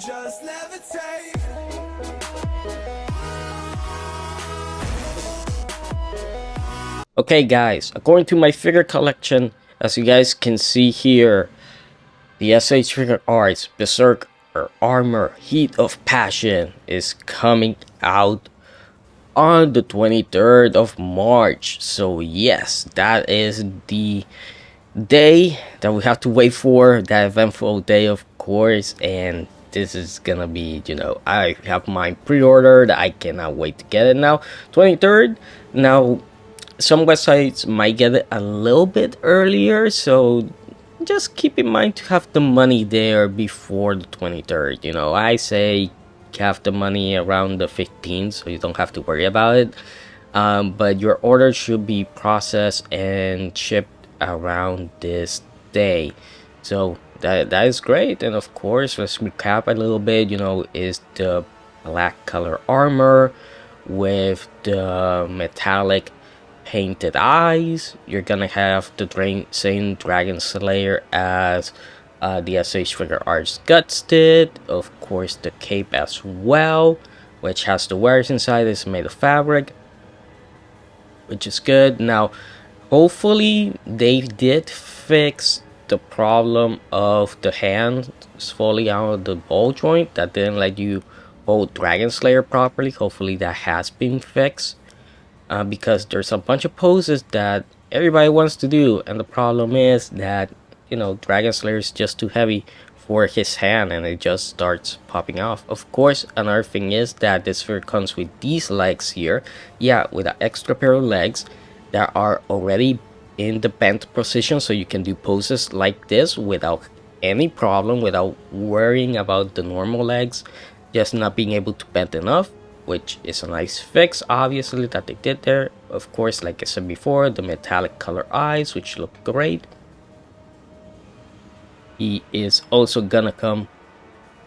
just levitate. Okay guys, according to my figure collection, as you guys can see here, the S.H.Figuarts Berserker Armor Heat of Passion is coming out on the 23rd of March. So yes, that is the day that we have to wait for, that eventful day of course, and this is gonna be, you know, I have mine pre-ordered. I cannot wait to get it now. 23rd. Now some websites might get it a little bit earlier, so just keep in mind to have the money there before the 23rd. You know, I say have the money around the 15th so you don't have to worry about it, but your order should be processed and shipped around this day. So that is great. And of course, let's recap a little bit. You know, is the black color armor with the metallic painted eyes. You're gonna have the same dragon slayer as the S.H.Figuarts Guts did. Of course, the cape as well, which has the wires inside. It's made of fabric, which is good. Now hopefully they did fix the problem of the hands falling out of the ball joint that didn't let you hold Dragon Slayer properly. Hopefully that has been fixed, because there's a bunch of poses that everybody wants to do, and the problem is that, you know, Dragon Slayer is just too heavy for his hand and it just starts popping off. Of course, another thing is that this figure comes with these legs here, yeah, with an extra pair of legs that are already in the bent position, so you can do poses like this without any problem, without worrying about the normal legs just not being able to bend enough, which is a nice fix obviously that they did there. Of course, like I said before, the metallic color eyes, which look great. He is also gonna come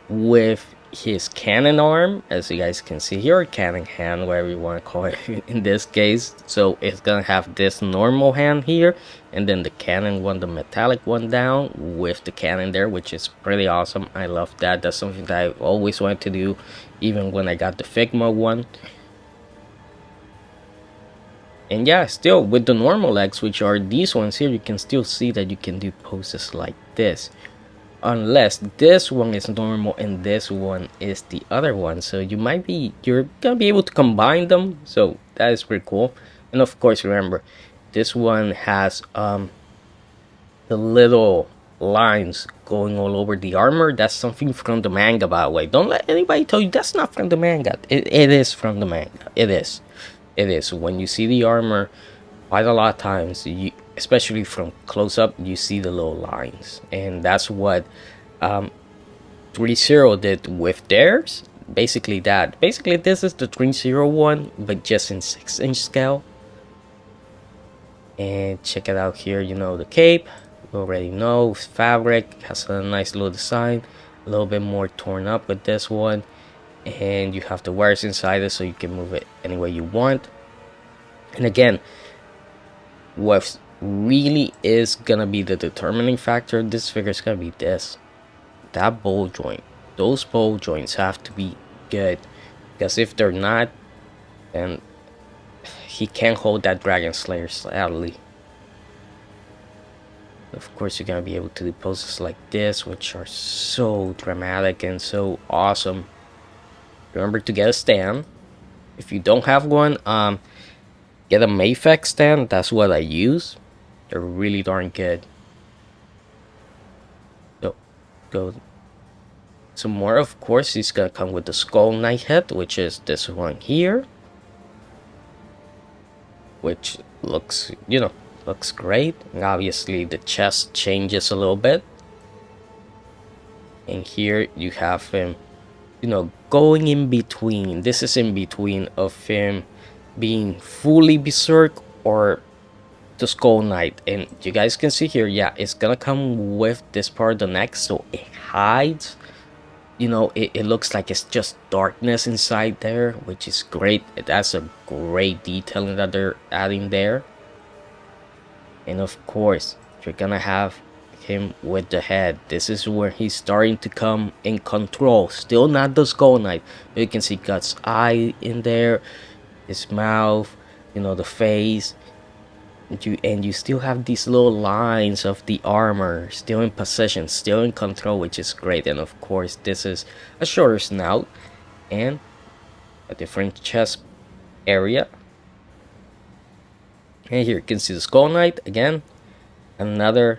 with his cannon arm, as you guys can see here, cannon hand, whatever you want to call it in this case. So it's gonna have this normal hand here, and then the cannon one, the metallic one down with the cannon there, which is pretty awesome. I love that. That's something that I've always wanted to do, even when I got the Figma one. And yeah, still with the normal legs, which are these ones here, you can still see that you can do poses like this, unless this one is normal and this one is the other one. So you're gonna be able to combine them, so that is pretty cool. And of course, remember, this one has the little lines going all over the armor. That's something from the manga, by the way. Don't let anybody tell you that's not from the manga. It is from the manga. It is. When you see the armor, quite a lot of times, especially from close up, you see the little lines, and that's what 3-0 did with theirs. Basically this is the 3-0 one, but just in 6-inch scale. And check it out here. You know, the cape, you already know, fabric, has a nice little design, a little bit more torn up with this one, and you have the wires inside it so you can move it any way you want. And again, what really is gonna be the determining factor of this figure is gonna be that ball joint. Those ball joints have to be good, because if they're not, then he can't hold that Dragon Slayer, sadly. Of course, you're gonna be able to do poses like this, which are so dramatic and so awesome. Remember to get a stand. If you don't have one, get a Mayfix stand. That's what I use. They're really darn good. So go some more. Of course, he's gonna come with the Skull Knight head, which is this one here, which looks, you know, looks great. And obviously the chest changes a little bit, and here you have him, you know, going in between. This is in between of him being fully Berserk or the Skull Knight. And you guys can see here, yeah, it's gonna come with this part of the neck, so it hides, you know, it looks like it's just darkness inside there, which is great. That's a great detailing that they're adding there. And of course, you're gonna have him with the head. This is where he's starting to come in control. Still not the Skull Knight, but you can see Guts' eye in there, his mouth, you know, the face. And you still have these little lines of the armor still in position, still in control, which is great. And of course, this is a shorter snout and a different chest area. And here you can see the Skull Knight again, another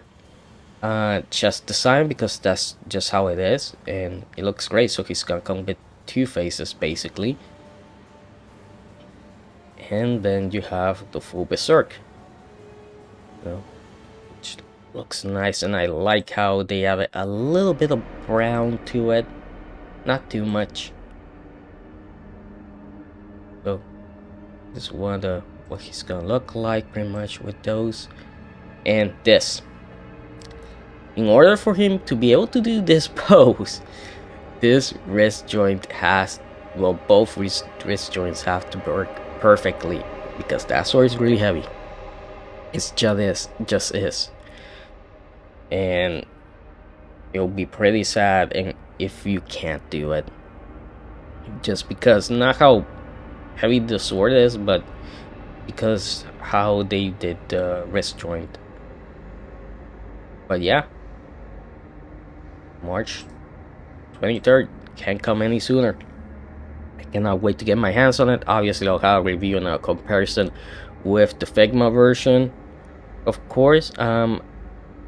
chest design, because that's just how it is, and it looks great. So he's gonna come with two faces basically. And then you have the full Berserk, you know, which looks nice, and I like how they have a little bit of brown to it, not too much. So this is one of what he's gonna look like pretty much with those. And this, in order for him to be able to do this pose, this wrist joint has, well, both wrist joints have to work perfectly, because that sword is really heavy. It's just is, and it'll be pretty sad and if you can't do it, just because not how heavy the sword is, but because how they did the wrist joint. But yeah, March 23rd, can't come any sooner. I cannot wait to get my hands on it. Obviously I'll have a review and a comparison with the Figma version, of course.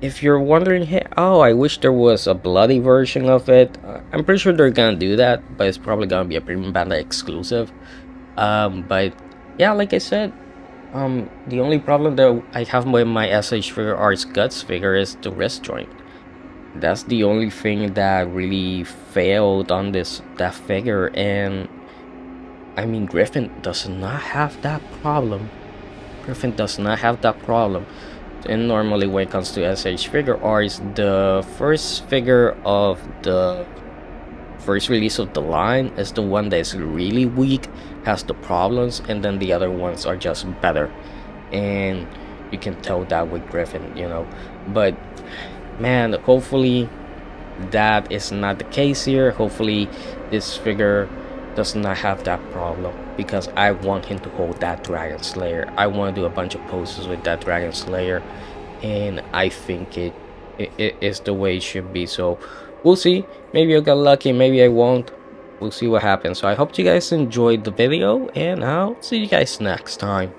If you're wondering, hey, oh, I wish there was a bloody version of it, I'm pretty sure they're gonna do that, but it's probably gonna be a premium Bandai exclusive. But yeah, like I said, the only problem that I have with my S.H.Figuarts Guts figure is the wrist joint. That's the only thing that really failed on that figure, and I mean, Griffin does not have that problem. Griffin does not have that problem. And normally when it comes to S.H.Figuarts, the first figure of the first release of the line is the one that's really weak, has the problems, and then the other ones are just better. And you can tell that with Griffin, you know. But man, hopefully that is not the case here. Hopefully this figure does not have that problem, because I want him to hold that Dragon Slayer. I want to do a bunch of poses with that Dragon Slayer, and I think it is the way it should be. So we'll see. Maybe I'll get lucky, maybe I won't. We'll see what happens. So I hope you guys enjoyed the video, and I'll see you guys next time.